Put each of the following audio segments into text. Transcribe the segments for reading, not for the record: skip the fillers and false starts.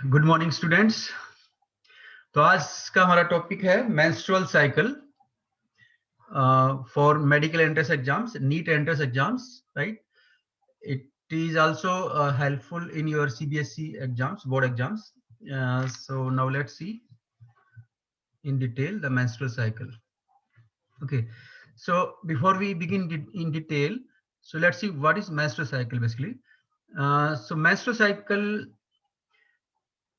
Good morning students. तो आज का हमारा टॉपिक है menstrual cycle for medical entrance exams, NEET entrance exams, right? It is also helpful in your CBSE exams, board exams. So now let's see in detail the menstrual cycle. Okay, so before we begin in detail, so let's see what is menstrual cycle basically. So menstrual cycle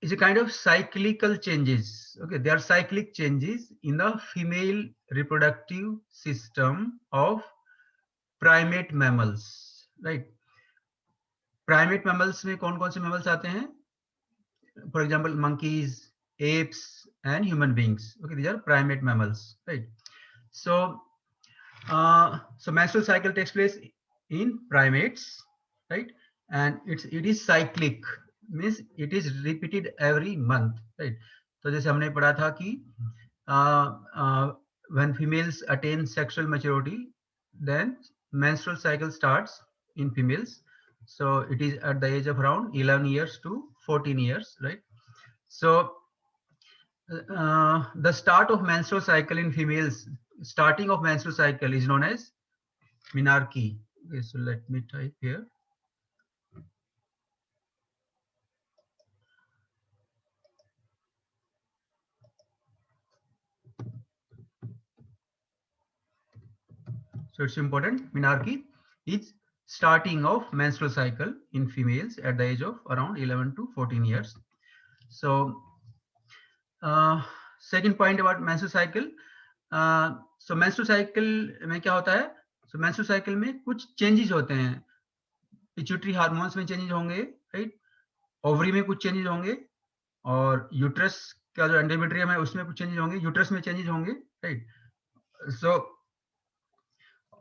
is a kind of cyclical changes. Okay, they are cyclic changes in the female reproductive system of primate mammals, right? Primate mammals में कौन कौन से mammals आते हैं? For example, monkeys, apes, and human beings. Okay, these are primate mammals, right? So, so menstrual cycle takes place in primates, right? And it is cyclic, means it is repeated every month, right? तो जैसे हमने पढ़ा था कि when females attain sexual maturity, then menstrual cycle starts in females. So it is at the age of around 11 years to 14 years, right? So the start of menstrual cycle in females, starting of menstrual cycle is known as menarche. Okay, so let me type here. So it's important. Menarche is starting of menstrual cycle in females at the age of around 11 to 14 years. So second point about menstrual cycle. So menstrual cycle में क्या होता है? So menstrual cycle में कुछ changes होते हैं. Pituitary hormones में changes होंगे, right? Ovary में कुछ changes होंगे, और यूट्रस का जो एंडोमेट्रियम है उसमें कुछ चेंजेस होंगे, यूट्रस में चेंजेस होंगे, right? So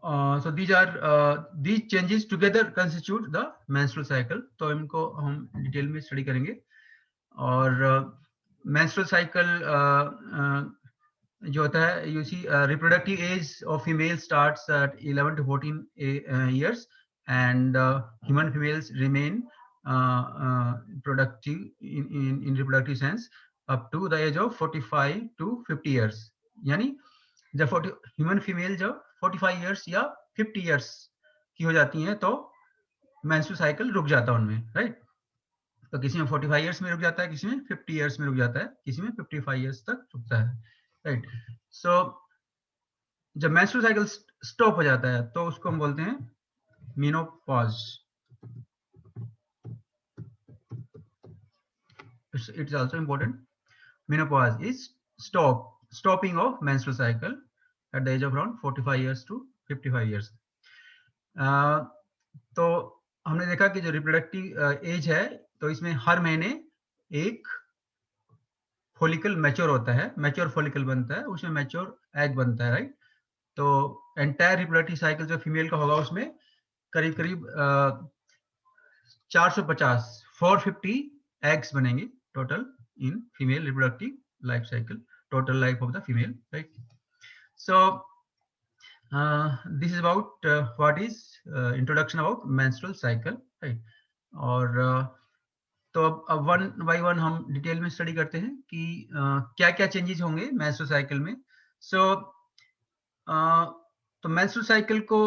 so these changes together constitute the menstrual cycle. तो इनको हम डिटेल में स्टडी करेंगे. और menstrual cycle जो होता है, you see reproductive age of female starts at 11 to 14 years, and human females remain productive in reproductive sense up to the age of 45 to 50 years. यानी जब 40 ह्यूमन फीमेल जब 45 years या 50 years की हो जाती हैं तो मेंस्ट्रुअल साइकिल रुक जाता है उनमें, राइट? तो किसी में 45 इयर्स में रुक जाता है, किसी में 50 इयर्स में रुक जाता है, किसी में 55 इयर्स तक रुकता है, राइट? सो जब मेंस्ट्रुअल साइकिल स्टॉप हो जाता है तो उसको हम बोलते हैं menopause. It is also important. Menopause is stopping of menstrual cycle at the age of around 45 years to 55 years. तो हमने देखा कि जो रिप्रोडक्टिव एज है तो इसमें हर महीने एक फॉलिकल मैच्योर होता है, मैच्योर फॉलिकल बनता है, उसमें मैच्योर एग बनता है, राइट? तो एंटायर रिप्रोडक्टिव साइकिल जो फीमेल का होगा उसमें करीब करीब 450 450 एग्स बनेंगे total in female reproductive life cycle, total life of the female, right? So this is about what is introduction about menstrual cycle, right? और तो अब वन बाय वन हम डिटेल में स्टडी करते हैं कि क्या क्या चेंजेस होंगे मेंस्ट्रुअल साइकिल में. सो तो मेंस्ट्रुअल साइकिल को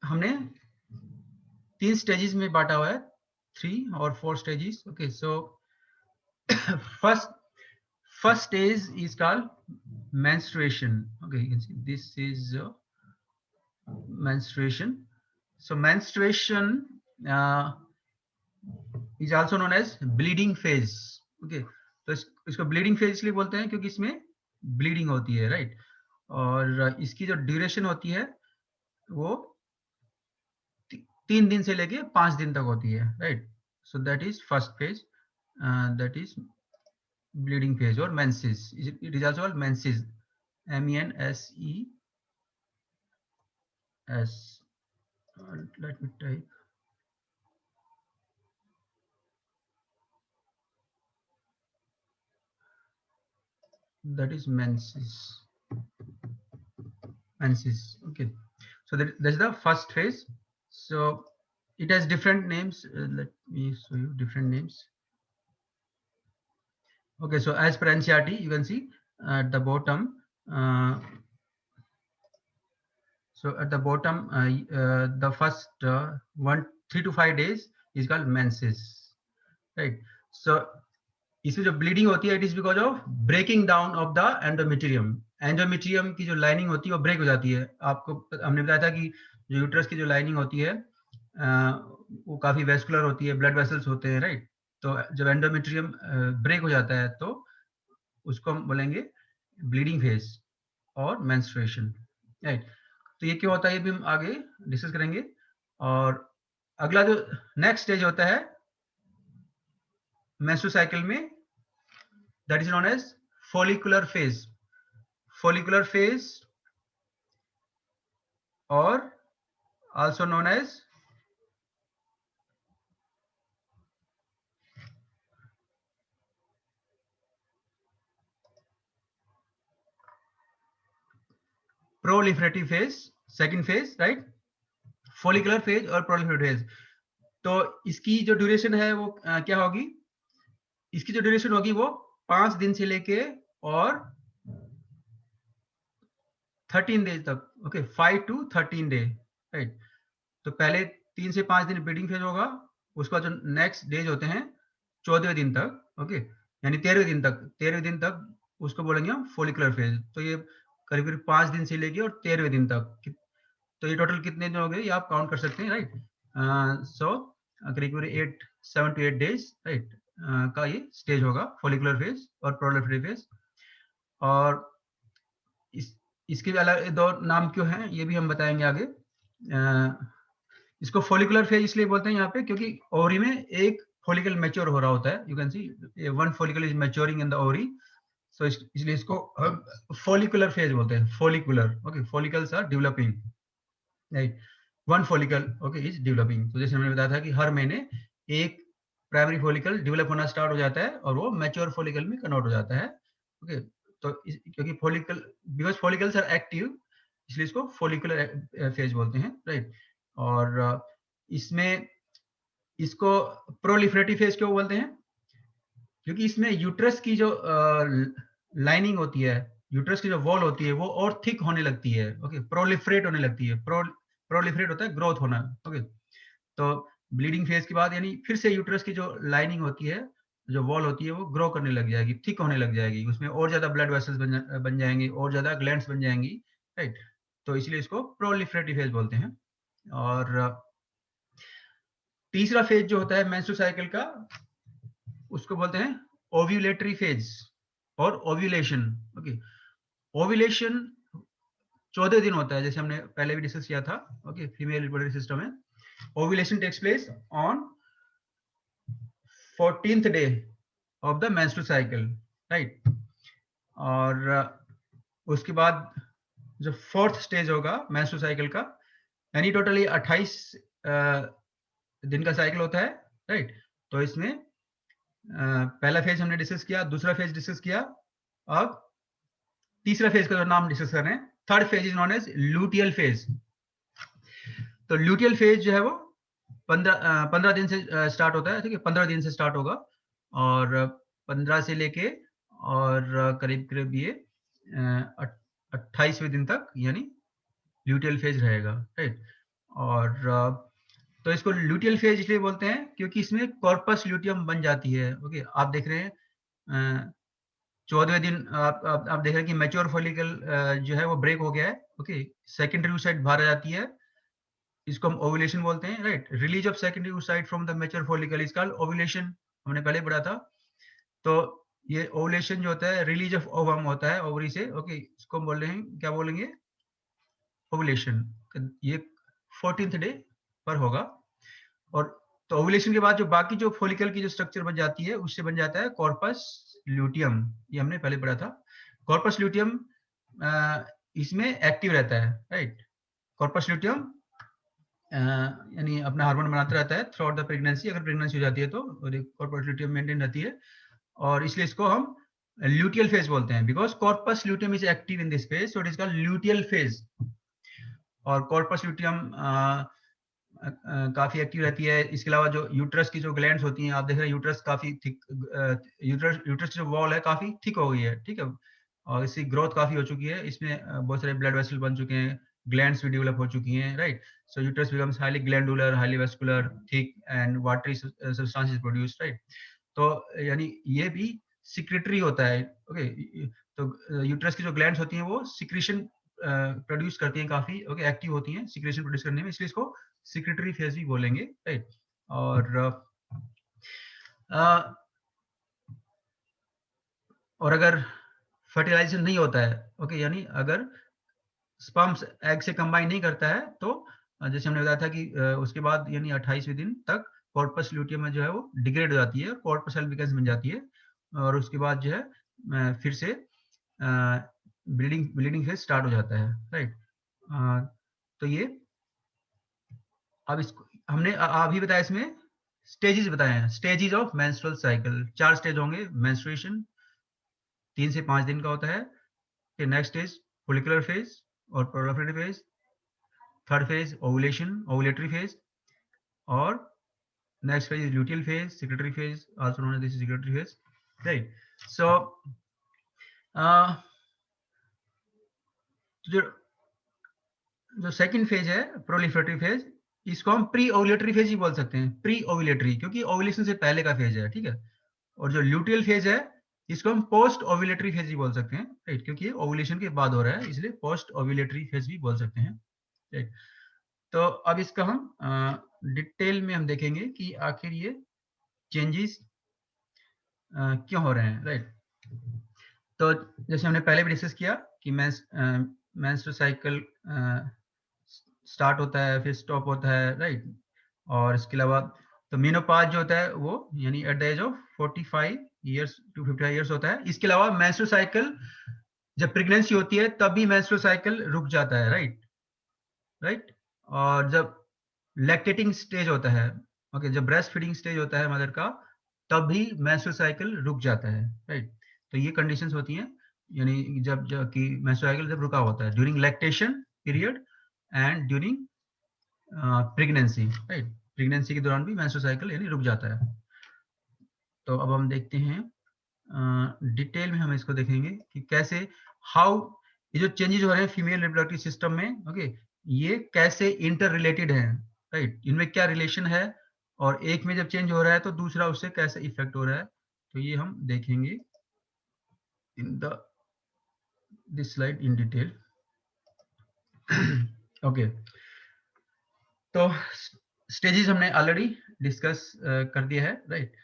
हमने 3 स्टेजेस में बांटा हुआ है, 3 और 4 stages. Okay, so first stage is called menstruation. Okay, you can see this is menstruation. So menstruation is also known as bleeding phase. Okay, तो इसको bleeding phase इसलिए बोलते हैं क्योंकि इसमें bleeding होती है, right? और इसकी जो ड्यूरेशन होती है वो 3 दिन से लेके 5 दिन तक होती है, right? So that is first phase, that is bleeding phase or menses. It is also called menses, menses. Let me type. That is menses. Okay, so that's the first phase. So it has different names. Let me show you different names. Okay, so as per NCERT, you can see at the bottom. So at the bottom, the first 3 to 5 days is called menses, right? So इसमें जो bleeding होती है it is because of breaking down of the endometrium. Endometrium की जो lining होती है वो break हो जाती है। आपको हमने बताया था कि जो यूट्रस की जो लाइनिंग होती है वो काफी वेस्कुलर होती है, ब्लड वेसल्स होते हैं, राइट? तो जब एंडोमेट्रियम ब्रेक हो जाता है तो उसको हम बोलेंगे ब्लीडिंग फेज और मेंस्ट्रुएशन, राइट? तो ये क्यों होता है ये भी हम आगे डिस्कस करेंगे। और अगला जो नेक्स्ट स्टेज होता है मेंस्ट्रुअल साइकिल में, that is known as follicular phase, follicular phase or also known as proliferative phase, second phase, right? follicular phase और proliferative phase। तो इसकी जो ड्यूरेशन है वो क्या होगी? इसकी जो ड्यूरेशन होगी वो 5 दिन से लेके और 13 डेज तक, ओके, 5 to 13 डे, राइट? तो पहले 3 से 5 दिन ब्लीडिंग फेज होगा, उसका जो नेक्स्ट डेज होते हैं 14वें दिन तक, ओके, यानी 13वें दिन तक उसको बोलेंगे हम फोलिकुलर फेज। तो ये करीब करीब 5 दिन से लेके और 13वें दिन तक, तो ये टोटल कितने दिन हो गए ये आप काउंट कर सकते हैं, राइट? सो करीब करीब 7 to 8 डेज, राइट, का ये स्टेज होगा फोलिकुलर फेज और प्रोलिफरेटिव फेज। और इसके भी अलग दो नाम क्यों हैं ये भी हम बताएंगे आगे। इसको फोलिकुलर फेज इसलिए बोलते हैं यहाँ पे क्योंकि ओवरी में एक फोलिकल मैच्योर हो रहा होता है। You can see one follicle is maturing in the ovary, so इसलिए इसको फोलिकुलर फेज बोलते हैं। Follicular, okay, follicles are developing, right? One follicle, okay, is developing. तो जैसे हमने बताया था कि हर महीने एक प्राइमरी फोलिकल डेवलप होना स्टार्ट हो जाता है और वो मैच्योर फोलिकल में कन्वर्ट हो जाता है, ओके। तो क्योंकि follicle, because follicles are active, इसलिए इसको फोलिकुलर फेज बोलते हैं, राइट? और इसमें इसको प्रोलिफरेटिव फेज क्यों बोलते हैं? क्योंकि इसमें यूट्रस की जो लाइनिंग होती है, यूट्रस की जो वॉल होती है वो और थिक होने लगती है, ओके, प्रोलिफरेट होने लगती है। प्रोलिफरेट होता है ग्रोथ होना, ओके। तो ब्लीडिंग फेज के बाद यानी फिर से यूट्रस की जो लाइनिंग होती है, जो वॉल होती है वो ग्रो करने लग जाएगी, थिक होने लग जाएगी, उसमें और ज्यादा ब्लड वेसल्स बन जाएंगे और ज्यादा ग्लैंड्स बन जाएंगी, राइट? तो इसलिए इसको प्रोलिफरेटिव फेज बोलते हैं। और तीसरा फेज जो होता है मेंस्ट्रुअल साइकिल का, उसको बोलते हैं ओव्यूलेटरी फेज और ओव्यूलेशन, ओके। ओव्यूलेशन 14 दिन होता है, जैसे हमने पहले भी डिस्कस किया था, ओके, फीमेल रिप्रोडक्टिव सिस्टम में। Ovulation takes place on 14th day of the menstrual cycle, right? और उसके बाद जो फोर्थ स्टेज होगा मेंस्ट्रुअल साइकिल का, यानी टोटली 28 दिन का साइकिल होता है, राइट? तो इसमें पहला फेज हमने डिस्कस किया, दूसरा फेज डिस्कस किया, अब तीसरा फेज का जो नाम डिस्कस कर रहे हैं, third phase is known as luteal phase. तो लूटियल फेज जो है वो 15 दिन से स्टार्ट होता है, ठीक है, 15 दिन से स्टार्ट होगा और 15 से लेके और करीब करीब ये 28वें दिन तक यानी लूटियल फेज रहेगा, राइट? और तो इसको लूटियल फेज इसलिए बोलते हैं क्योंकि इसमें कॉर्पस ल्यूटियम बन जाती है, ओके। आप देख रहे हैं 14वें दिन आप देख रहे हैं कि मैच्योर फॉलिकल जो है वो ब्रेक हो गया है, ओके, सेकेंडरी oocyte बाहर आ जाती है, इसको हम ओव्यूलेशन बोलते हैं, right? Release of secondary oocyte from the mature follicle is called ovulation, हमने पहले पढ़ा था। तो ये ओव्यूलेशन जो होता है रिलीज ऑफ ओवम होता है ओवरी से, ओके, इसको हम बोल रहे हैं, क्या बोलेंगे? ओव्यूलेशन। ये 14th डे पर होगा। और तो ओव्यूलेशन के बाद जो बाकी जो फॉलिकल की जो स्ट्रक्चर बन जाती है उससे बन जाता है कॉर्पस ल्यूटियम, ये हमने पहले पढ़ा था। कॉर्पस ल्यूटियम इसमें एक्टिव रहता है, राइट? कॉर्पस ल्यूटियम यानी अपना हार्मोन बनाता रहता है थ्रू आउट द प्रेगनेंसी। अगर प्रेगनेंसी हो जाती है तो कॉर्पस ल्यूटियम मेंटेन रहती है, और इसलिए इसको हम ल्यूटियल फेज बोलते हैं, because corpus luteum is active in this phase, so it is called luteal phase. और कॉर्पस ल्यूटियम काफी एक्टिव रहती है। इसके अलावा जो यूट्रस की जो ग्लैंड्स होती हैं, आप देख रहे हैं यूट्रस काफी थिक, यूट्रस की जो वॉल है काफी थिक हो गई है, ठीक है, और इसकी ग्रोथ काफी हो चुकी है, इसमें बहुत सारे ब्लड वेसल बन चुके हैं, ग्लैंड्स भी डेवलप हो चुकी हैं, right. So uterus becomes highly glandular, highly vascular, thick and watery substance is produced, right. तो यानी ये भी सिक्रेटरी होता है, ओके। तो यूट्रस की जो ग्लैंड्स होती हैं वो सिक्रीशन प्रोड्यूस करती हैं, काफी ओके एक्टिव होती हैं सिक्रेशन प्रोड्यूस करने में, इसलिए इसको सिक्रेटरी फेज भी बोलेंगे, राइट। अ, और अगर फर्टिलाइजेशन नहीं होता है, ओके, यानी अगर स्पर्म्स एग से कंबाइन नहीं करता है, तो जैसे हमने बताया था कि उसके बाद यानी 28वें दिन तक कॉर्पस ल्यूटियम में जो है वो डिग्रेड हो जाती है, कॉर्पस अल्बिकन्स बन जाती है, और उसके बाद जो है फिर से ब्लीडिंग फेज स्टार्ट हो जाता है, राइट। तो ये अब इसको हमने अभी बताया, इसमें स्टेजेस बताए हैं, stages of menstrual cycle, 4 stage होंगे। मेंस्ट्रुएशन 3 से 5 दिन का होता है, फिर नेक्स्ट स्टेज फोलिकुलर फेज और proliferative phase, third phase ovulation, ovulatory phase, और next phase luteal phase, secretory phase, also known as this secretory phase, right. So जो जो सेकंड फेज है प्रोलिफरेटिव फेज, इसको हम प्री ओवुलेटरी फेज ही बोल सकते हैं, प्री ओवुलेटरी, क्योंकि ओवुलेशन से पहले का फेज है, ठीक है। और जो ल्यूटियल फेज है इसको हम पोस्ट ओवुलेटरी फेज ही बोल सकते हैं, राइट, क्योंकि ये ओवुलेशन के बाद हो रहा है, इसलिए पोस्ट ओवुलेटरी फेज भी बोल सकते हैं, राइट। तो अब इसका हम डिटेल में हम देखेंगे कि आखिर ये चेंजेस क्यों हो रहे हैं, राइट। तो जैसे हमने पहले भी डिस्कस किया कि मेंस्ट्रुअल साइकिल स्टार्ट होता है फिर स्टॉप होता है, राइट। और इसके अलावा तो मेनोपॉज जो होता है वो यानी at the age of 45 years to 55 years होता है। इसके अलावा मेंस्ट्रुअल साइकिल जब प्रेगनेंसी होती है तब भी मेंस्ट्रुअल साइकिल रुक जाता है, राइट, राइट। और जब लैक्टेटिंग स्टेज होता है, ओके, जब ब्रेस्ट फीडिंग स्टेज होता है मदर का, तब भी मेंस्ट्रुअल साइकिल रुक जाता है, राइट। तो ये कंडीशंस होती हैं, यानी जब कि मेंस्ट्रुअल साइकिल जब रुका होता है during lactation period and during pregnancy, right. Pregnancy के दौरान भी मेंस्ट्रुअल साइकिल यानी रुक जाता है। तो अब हम देखते हैं डिटेल में, हम इसको देखेंगे कि कैसे हाउ ये जो चेंजेस हो रहे हैं फीमेल रिप्रोडक्टिव सिस्टम में, ओके, ये कैसे इंटर रिलेटेड हैं, राइट, इनमें क्या रिलेशन है, और एक में जब चेंज हो रहा है तो दूसरा उससे कैसे इफेक्ट हो रहा है, तो ये हम देखेंगे in the this slide in detail. Okay, तो स्टेजेस हमने ऑलरेडी डिस्कस कर दिया है, right.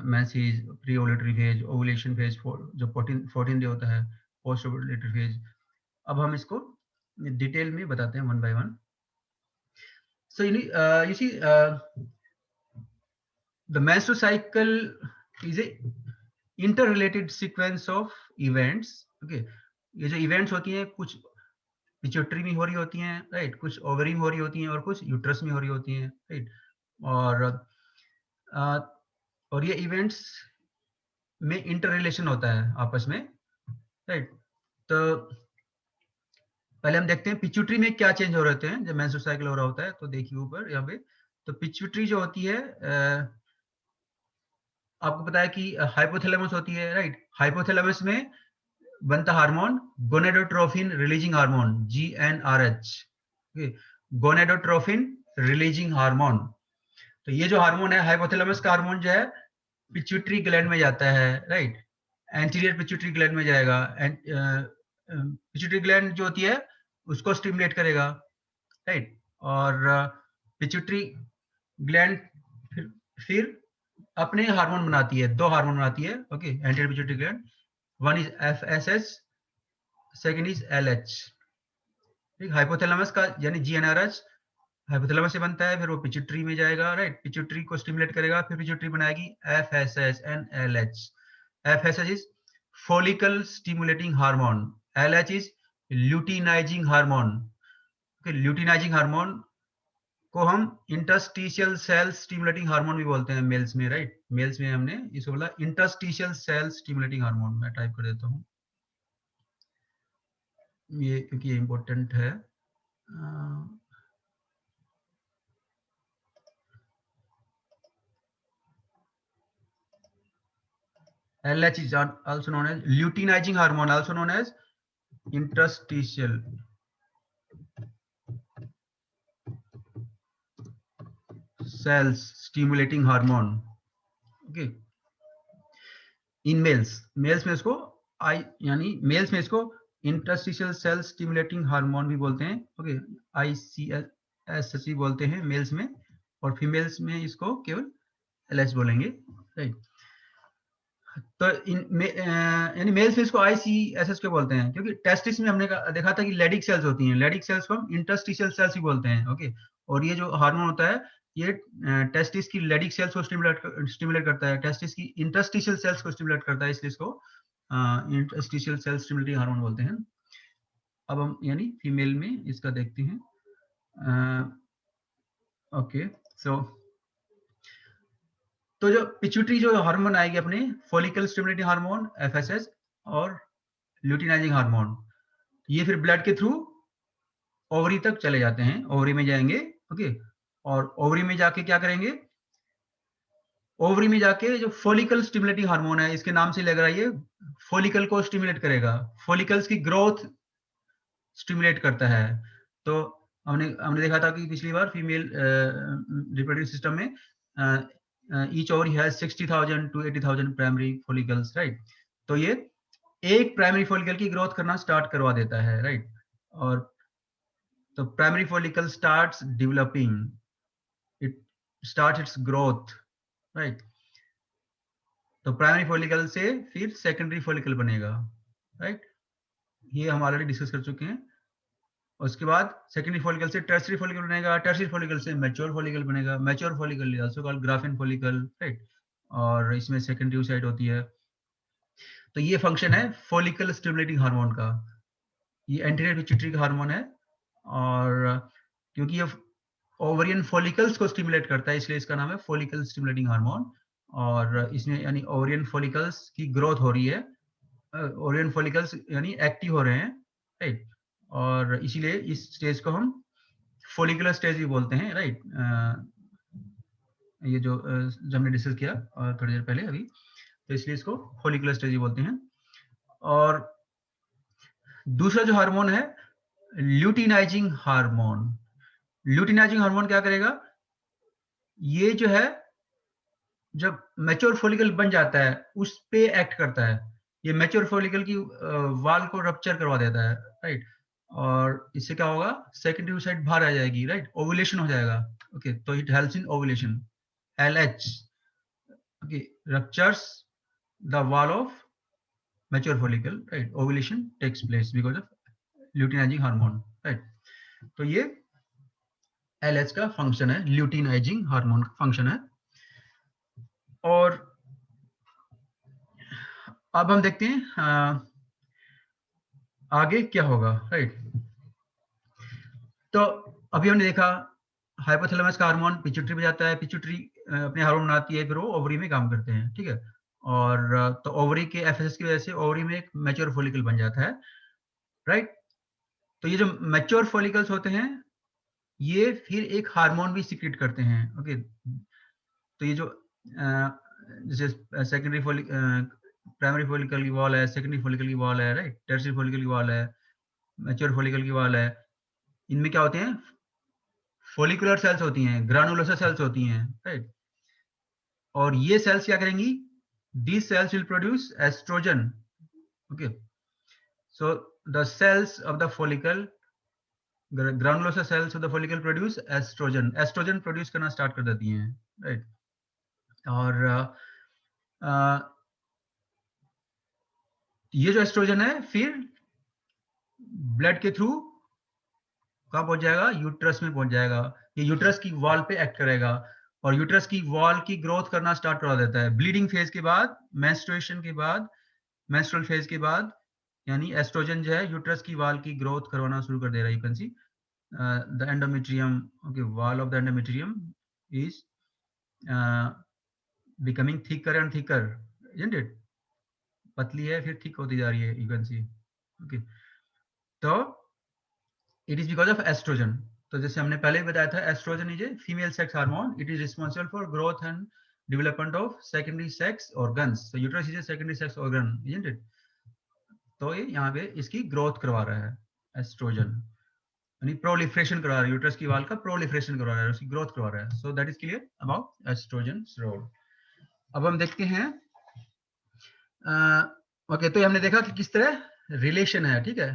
Menses, pre ovulatory phase, ovulation phase जो 14 डे होता है, पोस्ट ओवुलेटरी फेज। अब हम इसको डिटेल में बताते हैं one by one. So you see the menstrual cycle is a interrelated sequence of events, okay। ये जो इवेंट्स होती हैं कुछ पिट्यूटरी में हो रही होती हैं, राइट, कुछ ओवरी में हो रही होती हैं, और कुछ यूट्रस में हो रही होती हैं, राइट। और अ, और ये इवेंट्स में इंटर रिलेशन होता है आपस में, राइट। तो पहले हम देखते हैं पिट्यूटरी में क्या चेंज हो रहे होते हैं जब मेंस्ट्रुअल साइकिल हो रहा होता है। तो देखिए ऊपर यहाँ पे, तो पिट्यूटरी जो होती है आपको पता है कि हाइपोथैलेमस होती है, राइट। हाइपोथैलेमस में बनता hormone gonadotrophin releasing hormone, GnRH, gonadotrophin releasing hormone. तो ये जो हार्मोन है हाइपोथैलेमस का हार्मोन जो है पिट्यूटरी ग्लैंड में जाता है, राइट, एंटीरियर पिट्यूटरी ग्लैंड में जाएगा, पिट्यूटरी ग्लैंड जो होती है उसको स्टिमुलेट करेगा, राइट। और पिट्यूटरी ग्लैंड फिर अपने हार्मोन बनाती है, दो हार्मोन बनाती है, okay, anterior pituitary gland, one is FSH, second is LH, ठीक। हाइपोथैलेमस का यानी GnRH हाइपोथैलेमस से बनता है, फिर वो पिट्यूटरी में जाएगा, राइट, पिट्यूटरी को स्टिमुलेट करेगा, फिर पिट्यूटरी बनाएगी FSH and LH। FSH is follicle stimulating hormone, LH is luteinizing hormone, luteinizing hormone को हम इंटरस्टिशियल सेल स्टिमुलेटिंग हार्मोन भी बोलते हैं मेल्स में, राइट। मेल्स में हमने इसको बोला इंटरस्टिशियल सेल स्टिमुलेटिंग हार्मोन। मैं टाइप कर देता हूँ ये क्योंकि ये इंपॉर्टेंट है। LH is also known as luteinizing hormone, also known as interstitial cells stimulating hormone. Okay, in males में इसको आई यानी मेल्स में इसको इंटरस्टिशियल सेल स्टिमुलेटिंग हार्मोन भी बोलते हैं. ओके, ICS बोलते हैं मेल्स में, और फीमेल्स में इसको केवल LH बोलेंगे, राइट. तो यानी मेल्स में इसको ICSS क्यों बोलते हैं? क्योंकि टेस्टिस में हमने देखा था कि लेडिक सेल्स होती हैं, लेडिक सेल्स को हम इंटरस्टिशियल सेल्स ही बोलते हैं. ओके, और ये जो हार्मोन होता है ये टेस्टिस की लेडिक सेल्स को स्टिमुलेट करता है, टेस्टिस की इंटरस्टिशियल सेल्स को स्टिमुलेट करता है, इसलिए इसको इंटरस्टिशियल सेल स्टिमुलेटिंग हार्मोन बोलते हैं. अब हम यानी फीमेल में इसका देखते हैं. ओके, सो तो जो पिट्यूटरी जो हार्मोन आएगी अपने, फॉलिकल स्टिमुलेटिंग हार्मोन FSH और ल्यूटिनाइजिंग हार्मोन, ये फिर ब्लड के थ्रू ओवरी तक चले जाते हैं, ओवरी में जाएंगे. ओके, और ओवरी में जाके क्या करेंगे? ओवरी में जाके जो फॉलिकल स्टिमुलेटिंग हार्मोन है, इसके नाम से लग रहा है ये फॉलिकल को स्टिमुलेट करेगा, फॉलिकल्स की ग्रोथ स्टिमुलेट करता है. तो हमने देखा था कि पिछली बार फीमेल रिप्रोडक्टिव सिस्टम में each ovary has 60,000 to 80,000 primary follicles, right. तो ये एक प्राइमरी फॉलिकल की ग्रोथ करना स्टार्ट करवा देता है, राइट. और तो primary follicle starts developing, it start it's growth, right. तो प्राइमरी फॉलिकल से फिर सेकेंडरी फॉलिकल बनेगा, राइट. ये हम ऑलरेडी डिस्कस कर चुके हैं. उसके बाद सेकेंडरी फॉलिकल से टर्सरी फॉलिकल बनेगा, टर्सरी फॉलिकल से मैच्योर फॉलिकल बनेगा, mature follicle is also called graphene follicle, right. और इसमें सेकेंडरी साइड होती है. तो ये फंक्शन है फॉलिकल स्टिमुलेटिंग हार्मोन का. ये एंटीरियर पिट्यूटरी का हार्मोन है, और क्योंकि ये ओवरियन फॉलिकल्स को स्टिमुलेट करता है, इसलिए इसका नाम है फॉलिकल स्टिमुलेटिंग हार्मोन. और इसमें यानी ओवरियन फॉलिकल्स की ग्रोथ हो रही है, ओवरियन फॉलिकल्स यानी एक्टिव हो रहे हैं, राइट. और इसीलिए इस स्टेज को हम फॉलिकुलर स्टेज भी बोलते हैं, राइट. ये जो हमने डिस्कस किया थोड़ी देर पहले अभी, तो इसलिए इसको फॉलिकुलर स्टेज भी बोलते हैं. और दूसरा जो हार्मोन है ल्यूटिनाइजिंग हार्मोन. ल्यूटिनाइजिंग हार्मोन क्या करेगा? ये जो है जब मैच्योर फॉलिकल बन जाता है उस पे एक्ट करता है. ये मैच्योर फॉलिकल की वाल को रप्चर करवा देता है, राइट. और इससे क्या होगा? सेकेंडरी साइड बाहर आ जाएगी, राइट. ओवुलेशन हो जाएगा. ओके, तो it helps in ovulation. LH, okay, ruptures the wall of mature follicle, right. Ovulation takes place because of luteinizing hormone, right. तो ये LH का फंक्शन है, ल्यूटिनाइजिंग हार्मोन का फंक्शन है. और अब हम देखते हैं आगे क्या होगा, राइट. तो अभी हमने देखा हाइपोथैलेमस का हार्मोन पिट्यूटरी में जाता है, पिट्यूटरी अपने हार्मोन बनाती है, फिर वो ओवरी में काम करते हैं, ठीक है. और तो ओवरी के FSH की वजह से ओवरी में एक मैच्योर फॉलिकल बन जाता है, राइट. तो ये जो मैच्योर फॉलिकल्स होते हैं ये फिर एक हार्मोन भी सीक्रेट करते हैं. ओके, तो ये जो जैसे सेकेंडरी प्राइमरी फॉलिकल की वॉल है, सेकेंडरी फॉलिकल की वॉल है, राइट. टर्सरी फॉलिकल की वॉल है, मैच्योर फॉलिकल की वॉल है. इनमें क्या होते हैं? फॉलिकुलर सेल्स होती हैं, ग्रानुलोसा सेल्स होती हैं, राइट. और ये सेल्स क्या करेंगी? These cells will produce estrogen. Okay, so the cells of the follicle, granulosa cells of the follicle produce estrogen. Estrogen produce करना start कर देती हैं, right. और ये जो एस्ट्रोजन है फिर ब्लड के थ्रू कहाँ पहुंच जाएगा? यूट्रस में पहुंच जाएगा. ये यूट्रस की वॉल पे एक्ट करेगा और यूट्रस की वॉल की ग्रोथ करना स्टार्ट करवा देता है. ब्लीडिंग फेज के बाद, मेंस्ट्रुएशन के बाद, मेंस्ट्रुअल फेज के बाद, यानी एस्ट्रोजन जो है यूट्रस की वॉल की ग्रोथ करवाना शुरू कर दे रहा है. You can see the endometrium, okay, wall of the endometrium is becoming thicker and thicker, isn't it. पतली है फिर थिक होती जा रही है, यू कैन सी. ओके, तो it is because of estrogen. तो जैसे हमने पहले बताया था, estrogen is a female sex hormone. It is responsible for growth and development of secondary sex organs. So uterus is a secondary sex organ, isn't it? तो ये यहाँ पे इसकी ग्रोथ करवा रहा है एस्ट्रोजन, यानी प्रोलिफरेशन करवा रहा है, यूट्रस की वाल का प्रोलिफरेशन करवा रहा है, उसकी ग्रोथ करवा रहा है. So that is clear about estrogen role. अब हम देखते हैं ओके, तो हमने देखा कि किस तरह रिलेशन है, ठीक है,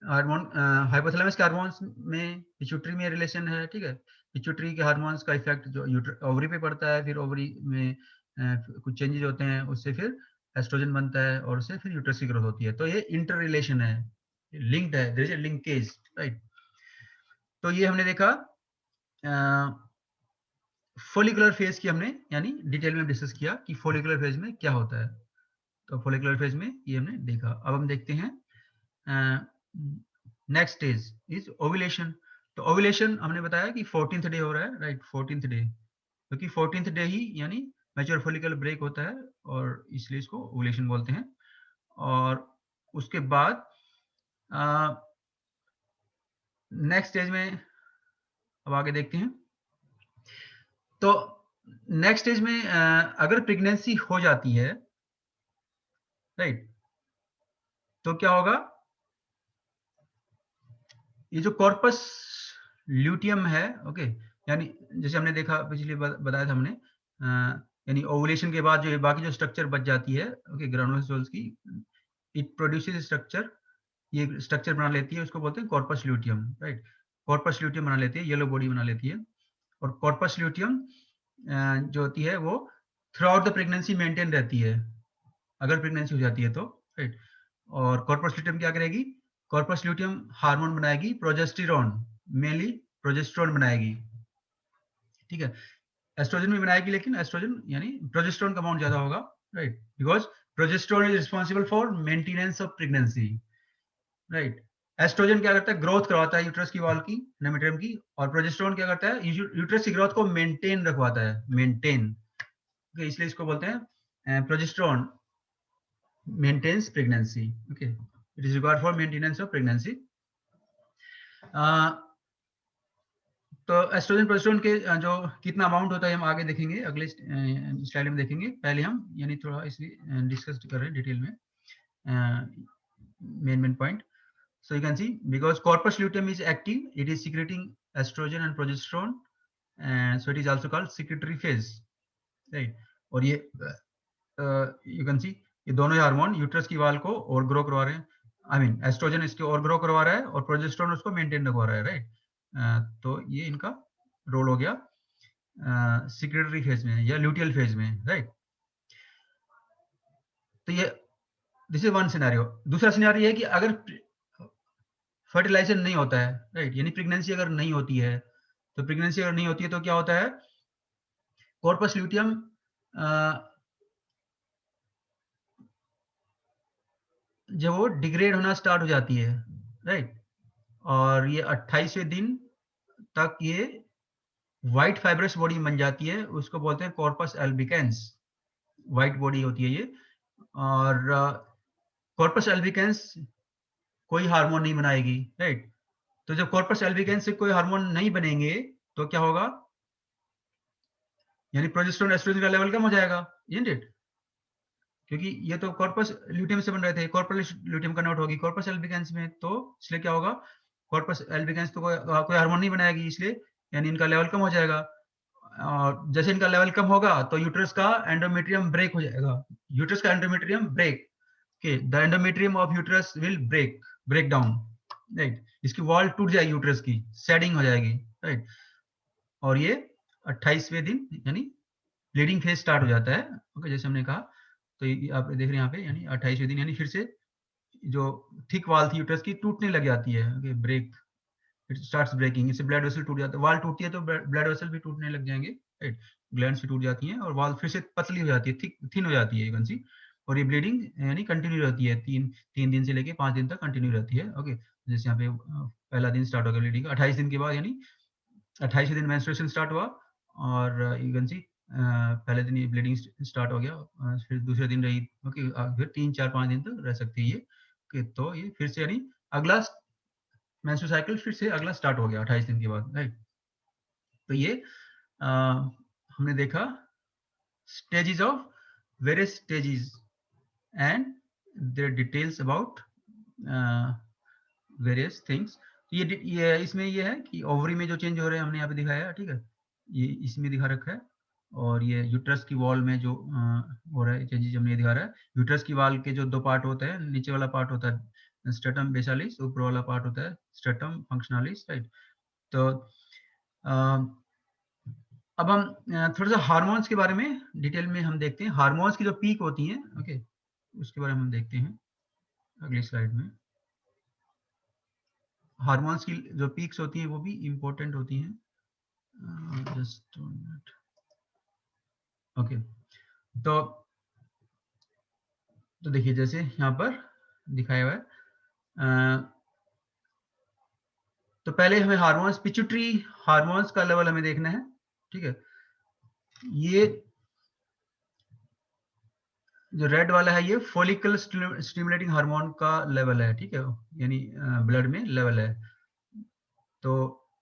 हार्मोन हाइपोथैलेमस के हार्मोन्स में पिट्यूटरी में रिलेशन है, ठीक है, पिट्यूटरी के हार्मोन्स का इफेक्ट जो ओवरी पे पड़ता है, फिर ओवरी में कुछ चेंजेस होते हैं, उससे फिर एस्ट्रोजन बनता है और उससे फिर यूट्रस की ग्रोथ होती है. तो ये इंटर रिलेशन है, लिंक्ड है, there is a linkage, right. तो ये हमने देखा फोलिकुलर फेज की, हमने यानी डिटेल में डिस्कस किया कि फोलिकुलर फेज में क्या होता है. तो फोलिकुलर फेज में ये हमने देखा. अब हम देखते हैं नेक्स्ट स्टेज इज ओव्यूलेशन. तो ओव्यूलेशन हमने बताया कि 14th डे हो रहा है, राइट, 14th डे, क्योंकि 14th डे ही यानी मैच्योर फोलिकल ब्रेक होता है और इसलिए इसको ओव्यूलेशन बोलते हैं. और उसके बाद नेक्स्ट स्टेज में अब आगे देखते हैं. तो नेक्स्ट स्टेज में अगर प्रेगनेंसी हो जाती है, राइट, तो क्या होगा, ये जो कॉर्पस ल्यूटियम है, ओके, यानी जैसे हमने देखा पिछली बार बताया था हमने, यानी ओवुलेशन के बाद जो बाकी जो स्ट्रक्चर बच जाती है, ओके, ग्रानुलर सेल्स की, इट प्रोड्यूसेस स्ट्रक्चर, ये स्ट्रक्चर बना लेती है, उसको बोलते हैं corpus luteum, right. Corpus luteum बना लेती है, येलो बॉडी बना लेती है. और कॉर्पस ल्यूटियम जो होती है वो through out the pregnancy maintain रहती है, अगर प्रेगनेंसी हो जाती है तो, राइट. और कॉर्पस ल्यूटियम क्या करेगी, कॉर्पस ल्यूटियम हार्मोन बनाएगी, प्रोजेस्टेरोन, मेनली प्रोजेस्टेरोन बनाएगी, ठीक है. एस्ट्रोजन भी बनाएगी, लेकिन एस्ट्रोजन यानी प्रोजेस्टेरोन का अमाउंट ज्यादा होगा, right, because progesterone is responsible for maintenance of pregnancy, right. Estrogen क्या करता है, ग्रोथ करवाता है यूट्रस की वॉल की, एंडोमेट्रियम की, और प्रोजेस्टेरोन क्या करता है, यूट्रस की ग्रोथ को मेंटेन रखवाता है, मेंटेन, इसलिए इसको बोलते हैं progesterone maintains pregnancy, okay, it is required for maintenance of pregnancy. तो एस्ट्रोजन प्रोजेस्टेरोन के जो कितना अमाउंट होता है हम आगे देखेंगे, अगले स्लाइड में देखेंगे. पहले हम यानी थोड़ा इसलिए डिस्कस कर रहे हैं डिटेल में main point. So you can see, because corpus luteum is active, it is secreting estrogen and progesterone, and so it is also called secretory phase, right. और ये you can see ये दोनों hormone uterus की वाल को और grow करवा रहे हैं, आई मीन एस्ट्रोजन इसके और ग्रो करवा रहा है और प्रोजेस्टेरोन उसको मेंटेन रखवा रहा है, राइट. तो ये इनका रोल हो गया सिक्रेटरी फेज में या ल्यूटियल फेज में, राइट. तो ये दिस इज वन सिनेरियो. दूसरा सिनेरियो है कि अगर फर्टिलाइजेशन नहीं होता है, राइट, यानी प्रेगनेंसी अगर नहीं होती है, तो प्रेगनेंसी अगर नहीं होती है तो क्या होता है, कॉर्पस ल्यूटियम जब वो डिग्रेड होना स्टार्ट हो जाती है, राइट, और ये 28वें दिन तक ये व्हाइट फाइब्रस बॉडी बन जाती है, उसको बोलते हैं कॉर्पस एल्बिकेंस, व्हाइट बॉडी होती है ये. और कॉर्पस एल्बिकेंस कोई हार्मोन नहीं बनाएगी, राइट. तो जब कॉर्पस एल्बिकेंस से कोई हार्मोन नहीं बनेंगे तो क्या होगा, यानी प्रोजेस्टेरोन एस्ट्रोजन का लेवल कम हो जाएगा, isn't it? क्योंकि ये तो कॉर्पस ल्यूटियम से बन रहे थे, कॉर्पस ल्यूटियम कन्वर्ट होगी कॉर्पस एल्बिकेंस में, तो इसलिए क्या होगा, कॉर्पस एल्बिकेंस तो कोई हार्मोन नहीं बनाएगी, इसलिए यानी इनका लेवल कम हो जाएगा. और जैसे इनका लेवल कम होगा तो यूट्रस का एंडोमेट्रियम ब्रेक हो जाएगा, यूट्रस का endometrium break, okay, the endometrium of uterus will break down, right. इसकी वॉल टूट जाएगी यूट्रस की, शेडिंग हो जाएगी, राइट. और ये 28वें दिन यानी ब्लीडिंग फेज स्टार्ट हो जाता है, ओके, जैसे हमने कहा. तो आप देख रहे हैं यहाँ पे, यानी 28वें दिन यानी फिर से जो थिक वॉल थी यूट्रस की टूटने लग जाती है, okay, break, it starts breaking, इससे ब्लड वेसल टूट जाता है, वॉल टूटती है तो ब्लड वेसल भी टूटने लग जाएंगे, राइट, ग्लैंड्स भी टूट जाती हैं और वॉल फिर से पतली हो जाती है, थिन हो जाती है, यू कैन सी. और ये ब्लीडिंग यानी कंटिन्यू रहती है, 3 दिन से लेके 5 दिन तक कंटिन्यू रहती है, ओके. जैसे यहाँ पे पहला दिन स्टार्ट हो गया ब्लीडिंग, 28 दिन के बाद यानी 28वें दिन मेंस्ट्रुएशन स्टार्ट हुआ, और यू कैन सी पहले दिन ये ब्लीडिंग स्टार्ट हो गया, फिर दूसरे दिन रही, ओके, फिर 3 4 5 दिन तक रह सकती है ये, ओके. तो ये फिर से यानी अगला मेंस्ट्रुअल साइकिल फिर से अगला स्टार्ट हो गया 28 दिन के बाद, राइट. तो ये हमने देखा stages of various stages and their details about various things. ये इसमें ये है कि ओवरी में जो चेंज हो रहे हैं हमने यहाँ पे दिखाया है, ठीक है, ये इसमें दिखा रखा है, और ये यूट्रस की वॉल में जो हो रहा है चेंजेस हमने ये दिखा रहा है। यूट्रस की वॉल के जो दो पार्ट होते हैं, नीचे वाला पार्ट होता है स्ट्रेटम बेसालिस, ऊपर वाला पार्ट होता है स्ट्रेटम फंक्शनलिस, राइट। तो अब हम थोड़ा सा हार्मोन्स के बारे में डिटेल में हम देखते हैं। हार्मोन्स की जो पीक होती हैं, ओके, उसके बारे में हम देखते हैं अगली स्लाइड में। हार्मोन्स की जो पीक्स होती हैं वो भी इम्पोर्टेंट होती हैं। Just minute, okay. तो देखिए जैसे यहाँ पर दिखाया हुआ है, तो पहले हमें हार्मोन्स, पिट्यूटरी हार्मोन्स का लेवल हमें देखना है, ठीक है। ये जो रेड वाला है ये फॉलिकल स्टिमुलेटिंग हार्मोन का लेवल है, ठीक है, यानी ब्लड में लेवल है। तो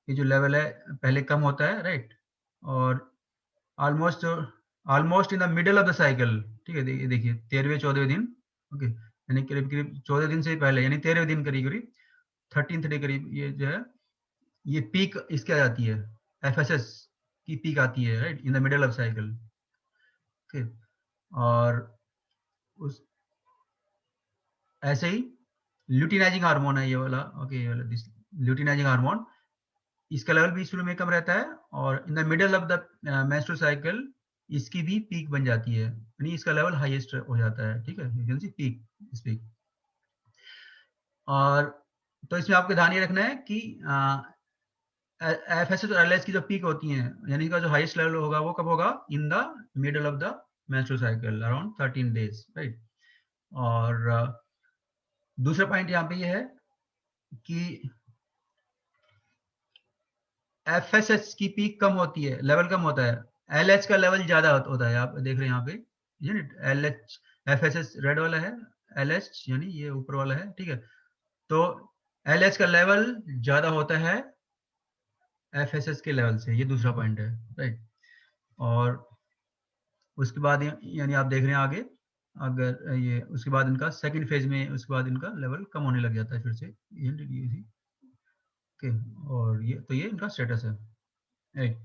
ये जो लेवल है पहले कम होता है, राइट, और almost in the middle of the cycle, ठीक है। देखिए 13वें 14वें दिन, ओके, यानी करीब करीब 14 दिन से पहले, यानी 13वें दिन करीब करीब 13th डे करीब, ये जो है ये पीक इसके आ जाती है, एफएसएस की पीक आती है, right, in the middle of cycle, okay. और उस ऐसे ही ल्यूटिनाइजिंग हार्मोन है ये वाला, ओके, ये वाला ल्यूटिनाइजिंग हार्मोन, इसका लेवल भी शुरू में कम रहता है, और इन the middle of the menstrual cycle इसकी भी पीक बन जाती है, यानी इसका लेवल हाईएस्ट हो जाता है, ठीक है, यू कैन सी पीक, इस पीक। और तो इसमें आपको ध्यान ये रखना है कि एफएसएस और एलएस की जो पीक होती हैं, यानी इसका जो हाईएस्ट लेवल होगा वो कब होगा, इन the middle of the menstrual cycle around 13 days, right. और दूसरा पॉइंट यहाँ पे ये है कि एफएसएस की पीक कम होती है, लेवल कम होता है, एलएच का लेवल ज्यादा होता है, आप देख रहे हैं यहाँ पे यूनिट एलएच, एफएसएस रेड वाला है, एलएच यानी ये ऊपर वाला है, ठीक है। तो एलएच का लेवल ज्यादा होता है एफएसएस के लेवल से, ये दूसरा पॉइंट है, राइट। और उसके बाद यानी आप देख रहे हैं आगे, अगर ये उसके बाद इनका सेकंड फेज में उसके बाद इनका लेवल कम होने लग जाता है फिर से, ये ओके। और ये तो ये इनका स्टेटस है, राइट।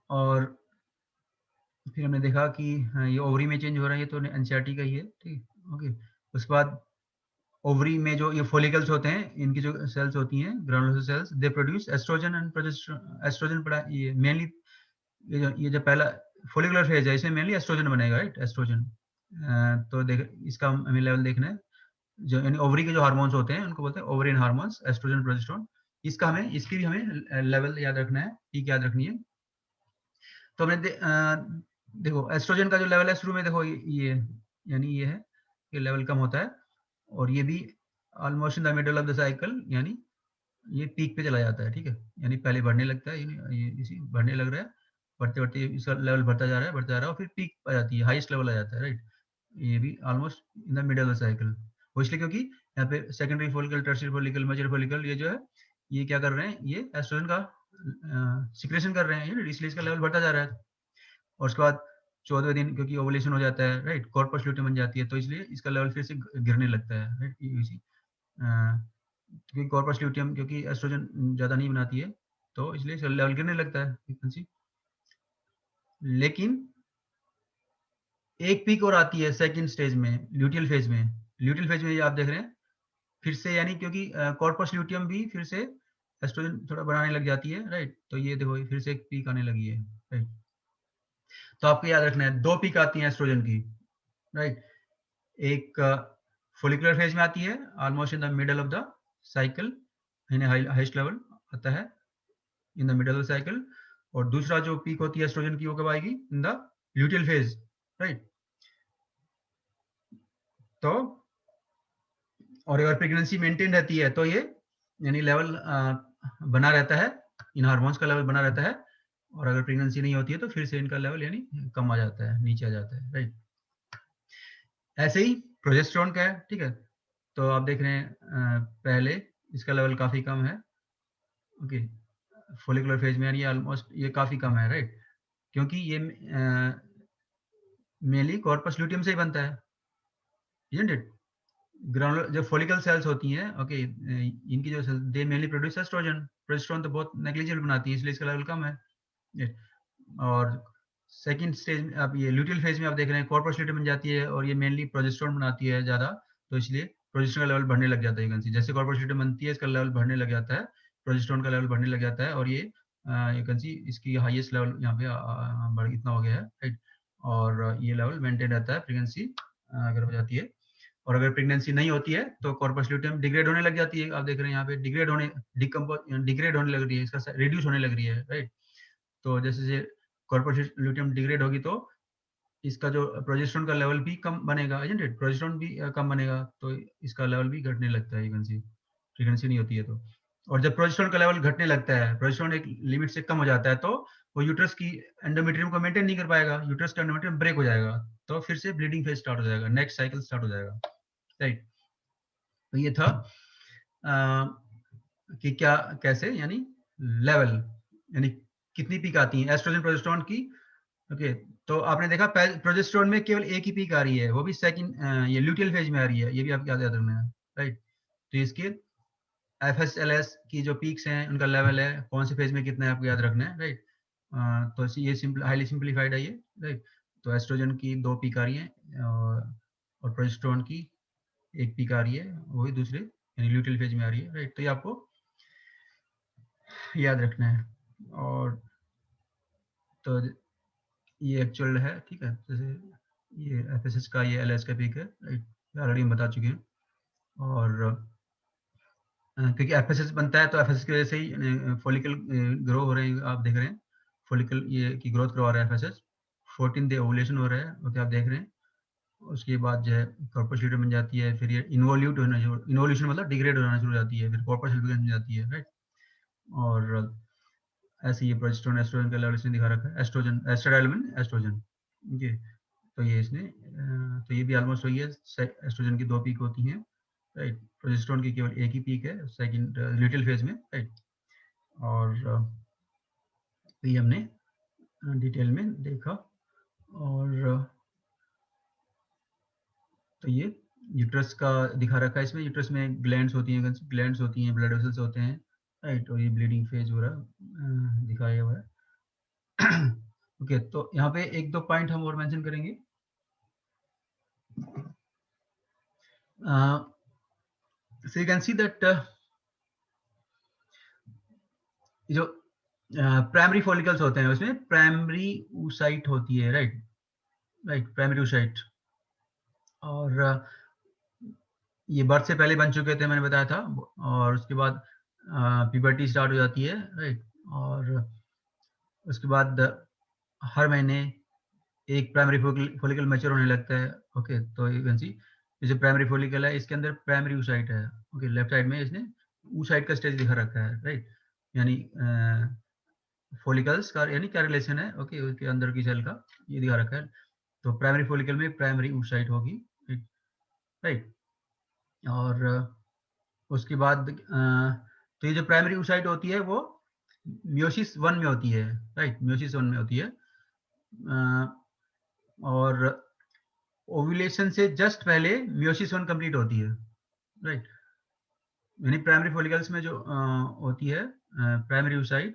और फिर हमने देखा कि हाँ, ये ओवरी में चेंज हो रहा है, ये तो एनसीईआरटी का ही है, ठीक, ओके। उसके बाद ओवरी में जो ये फॉलिकल्स होते हैं, इनकी जो सेल्स होती हैं granulosa cells, they produce estrogen and progesterone. Estrogen ये मेनली ये जो पहला फॉलिकुलर फेज है इसमें मेनली एस्ट्रोजन बनेगा, राइट, एस्ट्रोजन। तो देख इसका हमें लेवल देखना है, जो यानी ओवरी के जो हार्मोन्स होते हैं उनको बोलते हैं ओवरियन हार्मोन्स, एस्ट्रोजन प्रोजेस्टेरोन। इसका हमें इसकी भी हमें लेवल याद रखना है, पीक याद रखनी है। तो हमने देखो एस्ट्रोजन का जो लेवल है शुरू में, देखो ये यानी ये है, ये लेवल कम होता है, और ये भी almost in the middle of the cycle, यानी ये पीक पे चला जाता है, ठीक है, यानी पहले बढ़ने लगता है, यानी ये इसी बढ़ने लग रहा है, बढ़ते बढ़ते इसका लेवल बढ़ता जा रहा है, बढ़ता जा रहा है, और फिर पीक आ जाती है, हाईएस्ट लेवल आ जाता है, राइट। ये भी almost in the middle of the cycle, वो इसलिए क्योंकि यहाँ पे secondary follicle, tertiary follicle, major follicle, ये जो है ये क्या कर रहे हैं, ये एस्ट्रोजन का सिक्रेशन कर रहे हैं, इसलिए इसका लेवल बढ़ता जा रहा है। और उसके बाद 14वें दिन क्योंकि ओवुलेशन हो जाता है, राइट, कॉर्पस ल्यूटियम बन जाती है, तो इसलिए इसका लेवल फिर से गिरने लगता है, राइट, इसी क्योंकि कॉर्पस ल्यूटियम क्योंकि एस्ट्रोजन ज्यादा नहीं बनाती है, तो इसलिए इसका लेवल गिरने लगता है फ्रीक्वेंसी। लेकिन एक पीक और आती है सेकंड स्टेज में, ल्यूटियल फेज में। ल्यूटियल फेज में ये आप देख रहे हैं फिर से, यानी क्योंकि कॉर्पस ल्यूटियम भी फिर से एस्ट्रोजन थोड़ा बनाने लग जाती है, राइट, तो ये देखो फिर से एक पीक आने लगी है, राइट। तो आपको याद रखना है दो पीक आती है एस्ट्रोजन की, राइट। एक फॉलिकुलर फेज में आती है almost in the middle of the cycle, highest level आता है इन द मिडल ऑफ साइकिल। और दूसरा जो पीक होती है एस्ट्रोजन की वो कब आएगी, in the luteal phase, right. तो और अगर प्रेगनेंसी मेंटेन रहती है तो ये यानी लेवल बना रहता है, इन हार्मोन्स का लेवल बना रहता है, और अगर प्रेगनेंसी नहीं होती है तो फिर से इनका लेवल यानी कम आ जाता है, नीचे आ जाता है, राइट। ऐसे ही प्रोजेस्टेरोन का है, ठीक है। तो आप देख रहे हैं पहले इसका लेवल काफी कम है, ओके, फॉलिकुलर फेज में यानी ऑलमोस्ट ये काफी कम है, राइट। क्योंकि ये मेनली कॉर्पस ल्यूटियम से ही बनता है, isn't it? ग्रानुलर जो फॉलिकल सेल्स होती हैं, ओके, इनकी जो cells they mainly produce estrogen, progesterone तो बहुत नेग्लिजिबल बनाती है, इसलिए इसका लेवल कम है। और सेकंड स्टेज में आप ये ल्यूटियल फेज में आप देख रहे हैं कॉर्पस ल्यूटियम बन जाती है और ये मेनली प्रोजेस्टेरोन बनाती है ज्यादा, तो इसलिए प्रोजेस्टेरोन का लेवल बढ़ने लग जाता है। जैसे कॉर्पस ल्यूटियम बनती है इसका लेवल बढ़ने लग जाता है, प्रोजेस्टेरोन का लेवल बढ़ने लग जाता है और ये इसकी हाईएस्ट लेवल यहाँ पे बढ़ इतना हो गया है, राइट। और ये लेवल मेंटेन रहता है प्रेगनेंसी अगर हो जाती है। और अगर प्रेगनेंसी नहीं होती है तो कॉर्पस ल्यूटियम डिग्रेड होने लग जाती है। आप देख रहे हैं यहाँ पे डिग्रेड होने लग रही है, इसका रिड्यूस होने लग रही है, राइट। तो जैसे कॉर्पस ल्यूटियम डिग्रेड होगी तो इसका जो प्रोजेस्टेरोन का लेवल भी कम बनेगा, प्रोजेस्टेरोन भी कम बनेगा, तो इसका लेवल भी घटने लगता है प्रेगनेंसी नहीं होती है तो। और जब प्रोजेस्टेरोन का लेवल घटने लगता है, प्रोजेस्टेरोन एक लिमिट से कम हो जाता है, तो वो यूट्रस की एंडोमेट्रियम को मेंटेन नहीं कर पाएगा, यूट्रस का एंडोमेट्रियम ब्रेक हो जाएगा, तो फिर से ब्लीडिंग फेज स्टार्ट हो जाएगा, नेक्स्ट साइकिल स्टार्ट हो जाएगा, राइट। तो ये था कि क्या कैसे यानी लेवल यानी कितनी पीक आती है एस्ट्रोजन प्रोजेस्टेरोन की, ओके। तो आपने देखा प्रोजेस्टेरोन में केवल एक ही पीक आ रही है, वो भी सेकंड ये ल्यूटियल फेज में आ रही है, ये भी आप याद रखना है, राइट। तो इसके FSLS की जो पीक्स हैं उनका लेवल है, कौन से फेज में कितना है आपको याद रखना है, राइट। तो ये हाईली सिंप्लीफाइड है ये, राइट। तो एस्ट्रोजन की 2 पीक आ रही है और प्रोजेस्टेरोन की एक पीक आ रही है, वही दूसरे यानी ल्यूटियल फेज में आ रही है, राइट। तो ये आपको याद रखना है। और तो ये एक्चुअल है, ठीक है। जैसे ये FSH का ये LS का पीक है, राइट, ऑलरेडी हम बता चुके हैं। और क्योंकि FSH बनता है तो FSH की वजह से ही फॉलिकल ग्रो हो रहे हैं, आप देख रहे हैं फॉलिकल ये की ग्रोथ करवा रहा है FSH। 14 डे ओवुलेशन हो रहा है, ओके, आप देख रहे हैं। उसके बाद जो है कॉर्पस ल्यूटियम बन जाती है, फिर ये इन्वोल्यूशन मतलब डिग्रेड होना शुरू हो जाती है, फिर कॉर्पस ल्यूटियम बन जाती है, राइट। और ऐसे ये प्रोजेस्टेरोन एस्ट्रोजन का लेवल इसने दिखा रखा है, एस्ट्रोजन एस्ट्राडाइलमिन एस्ट्रोजन, ठीक है। तो ये इसने तो ये भी ऑलमोस्ट वही है, एस्ट्रोजन की 2 पीक होती हैं, राइट। प्रोजेस्टेरोन की केवल एक ही पीक है सेकंड ल्यूटियल फेज में, राइट। और ये हमने डिटेल में देखा। और तो ये यूट्रस का दिखा रखा है, इसमें यूट्रस में ग्लैंड्स होती हैं, ब्लड वेसल्स होते हैं, राइट। और ये ब्लीडिंग फेज हो रहा दिखाया हुआ है। ओके, तो यहाँ पे 1-2 पॉइंट हम और मेंशन करेंगे। So you can see that जो प्राइमरी फॉलिकल्स होते हैं उसमें प्राइमरी oocyte होती है, राइट, प्राइमरी oocyte। और ये बर्थ से पहले बन चुके थे, मैंने बताया था। और उसके बाद प्यूबर्टी स्टार्ट हो जाती है, राइट। और उसके बाद हर महीने एक प्राइमरी फॉलिकल मैच्योर होने लगता है, ओके। तो यू कैन सी ये जो प्राइमरी फॉलिकल है इसके अंदर प्राइमरी oocyte है, ओके। लेफ्ट साइड में इसने oocyte का स्टेज दिखा रखा है, राइट। यानी फॉलिकल्स का यानी क्या रिलेशन है, ओके, उसके अंदर की सेल का ये दिखा रखा है। तो प्राइमरी फॉलिकल में प्राइमरी oocyte होगी, राइट। और उसके बाद तो ये जो प्राइमरी oocyte होती है वो मियोसिस 1 में होती है, राइट, मियोसिस 1 में होती है। और ओव्यूलेशन से जस्ट पहले मियोसिस 1 कंप्लीट होती है, राइट। यानी प्राइमरी फॉलिकल्स में जो होती है प्राइमरी oocyte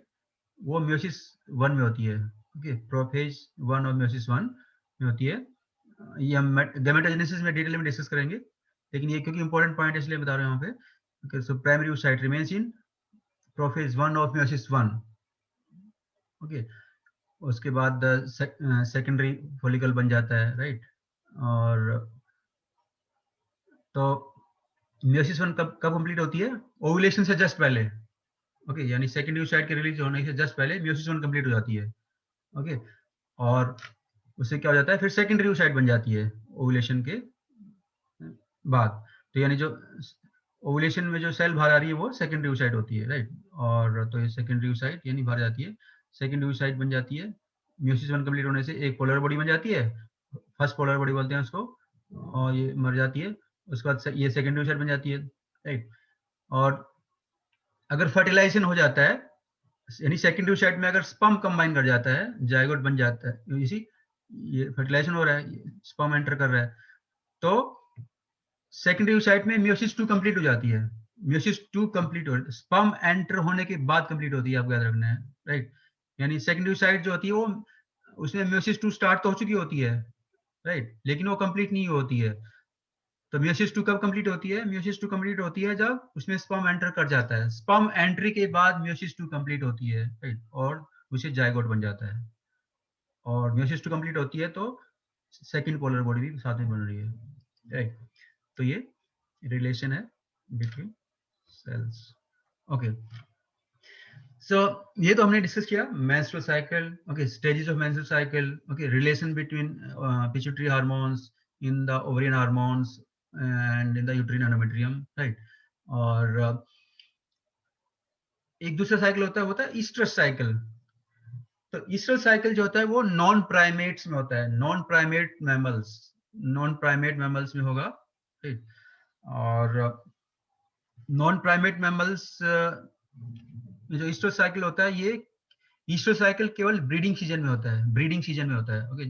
वो मियोसिस 1 में होती है, ओके। प्रोफेज 1 और मियोसिस 1 में होती है। ये हम गैमेटोजेनेसिस में डिटेल में डिस्कस करेंगे, लेकिन ये क्योंकि इंपॉर्टेंट पॉइंट है इसलिए बता रहे हैं यहाँ पे। Okay, so primary oocyte remains in prophase 1 of meiosis 1, okay. उसके बाद सेकेंडरी फॉलिकल बन जाता है, राइट। और तो मियोसिस 1 कब कब कंप्लीट होती है? ओव्यूलेशन से जस्ट पहले, ओके। यानी सेकेंडरी oocyte के रिलीज होने से जस्ट पहले मियोसिस 1 कंप्लीट हो जाती है, ओके। और उससे क्या हो जाता है, फिर सेकेंडरी oocyte बन जाती है ओव्यूलेशन के बाद। तो यानी जो ओव्यूलेशन में जो सेल बाहर आ रही है वो सेकेंडरी oocyte होती है, राइट। और तो ये सेकेंडरी oocyte यानी बाहर जाती है, सेकेंडरी oocyte बन जाती है। मियोसिस 1 कंप्लीट होने से एक पोलर बॉडी बन जाती है, फर्स्ट पोलर बॉडी बोलते हैं उसको, और ये मर जाती है। उसके बाद ये सेकेंडरी oocyte बन जाती है, राइट। और अगर फर्टिलाइजेशन हो जाता है यानी सेकेंडरी साइट में अगर स्पर्म कंबाइन कर जाता है, जायगोट बन जाता है, इसी ये फर्टिलाइजेशन हो रहा है, स्पर्म एंटर कर रहा है, तो सेकेंडरी साइट में मियोसिस 2 कंप्लीट हो जाती है। मियोसिस 2 कंप्लीट हो, स्पर्म एंटर होने के बाद कंप्लीट होती है, आपको याद रखना है, राइट। यानी सेकेंडरी साइट जो होती है वो, उसमें मियोसिस 2 स्टार्ट तो हो चुकी होती है, राइट, लेकिन वो कंप्लीट नहीं होती है। तो मियोसिस 2 कब कंप्लीट होती है? मियोसिस 2 कंप्लीट होती है जब उसमें स्पर्म एंटर कर जाता है। स्पर्म एंट्री के बाद मियोसिस 2 कंप्लीट होती है, राइट, और उसे जायगोट बन जाता है। और मियोसिस 2 कंप्लीट होती है तो सेकंड पोलर बॉडी भी साथ में बन रही है, राइट। तो ये रिलेशन है बिटवीन सेल्स। ओके, सो ये तो हमने डिस्कस किया menstrual cycle, okay, stages of menstrual cycle, okay, relation between pituitary hormones in the ovarian hormones and in the uterine endometrium, right. और एक दूसरा साइकिल होता है ईस्ट्रस साइकिल। तो ईस्ट्रल साइकिल जो होता है वो नॉन प्राइमेट्स में होता है, non primate mammals, non primate mammals में होगा, ठीक। और नॉन प्राइमेट मैमल्स जो ईस्ट्रल साइकिल होता है, ये ईस्ट्रल साइकिल केवल ब्रीडिंग सीजन में होता है, ब्रीडिंग सीजन में होता है, ओके।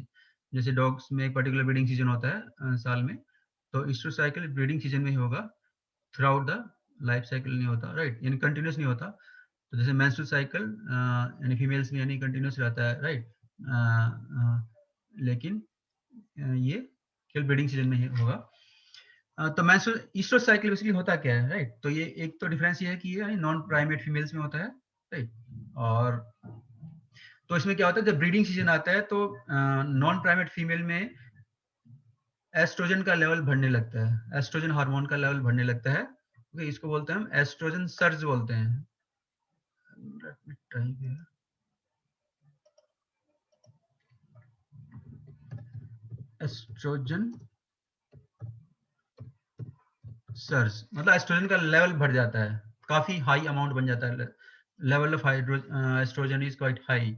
जैसे डॉग्स में एक पर्टिकुलर ब्रीडिंग सीजन होता है साल में, तो ईस्ट्रल साइकिल ब्रीडिंग सीजन में ही होगा, through out the life cycle नहीं होता, राइट, यानी कंटिन्यूस नहीं होता। तो जैसे मेंस्ट्रुअल साइकिल यानी फीमेल्स में यानी कंटिन्यूस रहता है, राइट, लेकिन ये केवल ब्रीडिंग सीजन में ही होगा। तो मेंस्ट्रुअल ईस्ट्रस साइकिल बेसिकली होता क्या है, राइट। तो ये एक तो डिफरेंस ये है कि ये नॉन प्राइमेट फीमेल्स में होता है, राइट। और तो इसमें क्या होता है, जब ब्रीडिंग सीजन आता है तो नॉन प्राइमेट फीमेल में एस्ट्रोजन का लेवल बढ़ने लगता है, एस्ट्रोजन हार्मोन का लेवल बढ़ने लगता है, ओके। इसको बोलते हैं हम एस्ट्रोजन सर्ज बोलते हैं। Let me try here. Estrogen surge मतलब एस्ट्रोजन का लेवल बढ़ जाता है, काफी हाई अमाउंट बन जाता है, level of estrogen is quite high.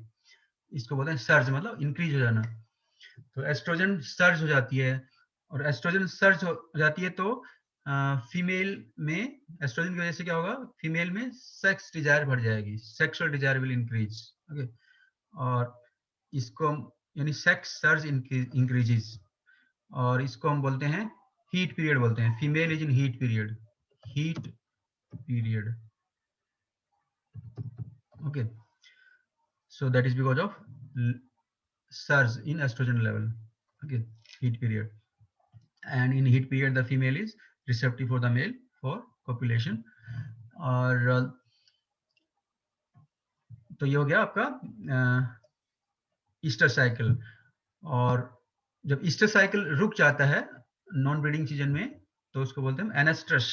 इसको बोलते हैं सर्ज, मतलब इंक्रीज हो जाना। तो एस्ट्रोजन सर्ज हो जाती है, और एस्ट्रोजन सर्ज हो जाती है तो फीमेल में एस्ट्रोजन की वजह से क्या होगा, फीमेल में सेक्स डिजायर बढ़ जाएगी, sexual desire will increase, okay. और इसको यानी सेक्स सर्ज इंक्रीजेस, और इसको हम बोलते हैं हीट पीरियड बोलते हैं, female is in heat period, heat period, okay. So that is because of surge in estrogen level, okay, heat period. And in heat period the female is receptive for the male for copulation. और तो ये हो गया आपका Easter cycle. और जब Easter cycle रुक जाता है नॉन ब्रीडिंग सीजन में, तो उसको बोलते हैं एनेस्ट्रस,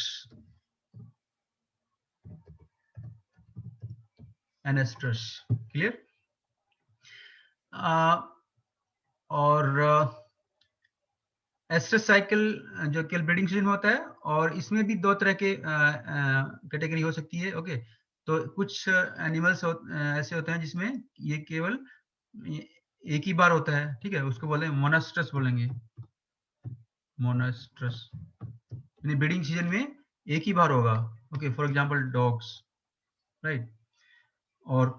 एनेस्ट्रस, क्लियर। और एस्ट्रस साइकिल जो केवल ब्रीडिंग सीजन में होता है, और इसमें भी दो तरह के कैटेगरी हो सकती है, ओके। तो कुछ एनिमल्स ऐसे होते हैं जिसमें ये केवल एक ही बार होता है, ठीक है, उसको बोलते हैं मोनास्ट्रस बोलेंगे, मोनास्ट्रस, यानी ब्रीडिंग सीजन में एक ही बार होगा, okay, for example dogs, right. और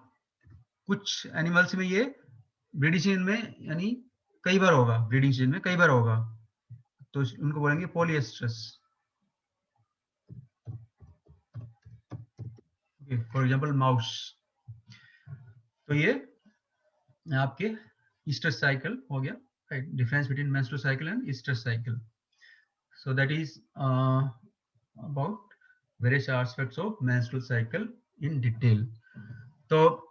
कुछ एनिमल्स में ये ब्रीडिंग सीजन में यानी कई बार होगा, ब्रीडिंग सीजन में कई बार होगा, तो उनको बोलेंगे पॉलीएस्ट्रस, फॉर एग्जांपल माउस। तो ये आपके ईस्टर साइकिल हो गया, right, difference between menstrual cycle and Easter cycle. So that is about various aspects of menstrual cycle in detail. तो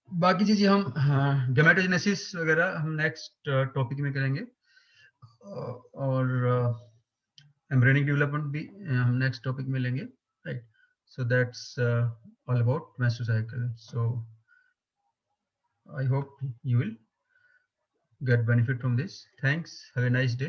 बाकी चीजें हम गैमेटोजेनेसिस वगैरह हम नेक्स्ट टॉपिक में करेंगे, और एम्ब्रियोनिक डेवलपमेंट भी हम नेक्स्ट टॉपिक में लेंगे, right. So that's all about menstrual cycle. So I hope you will get benefit from this. Thanks. Have a nice day.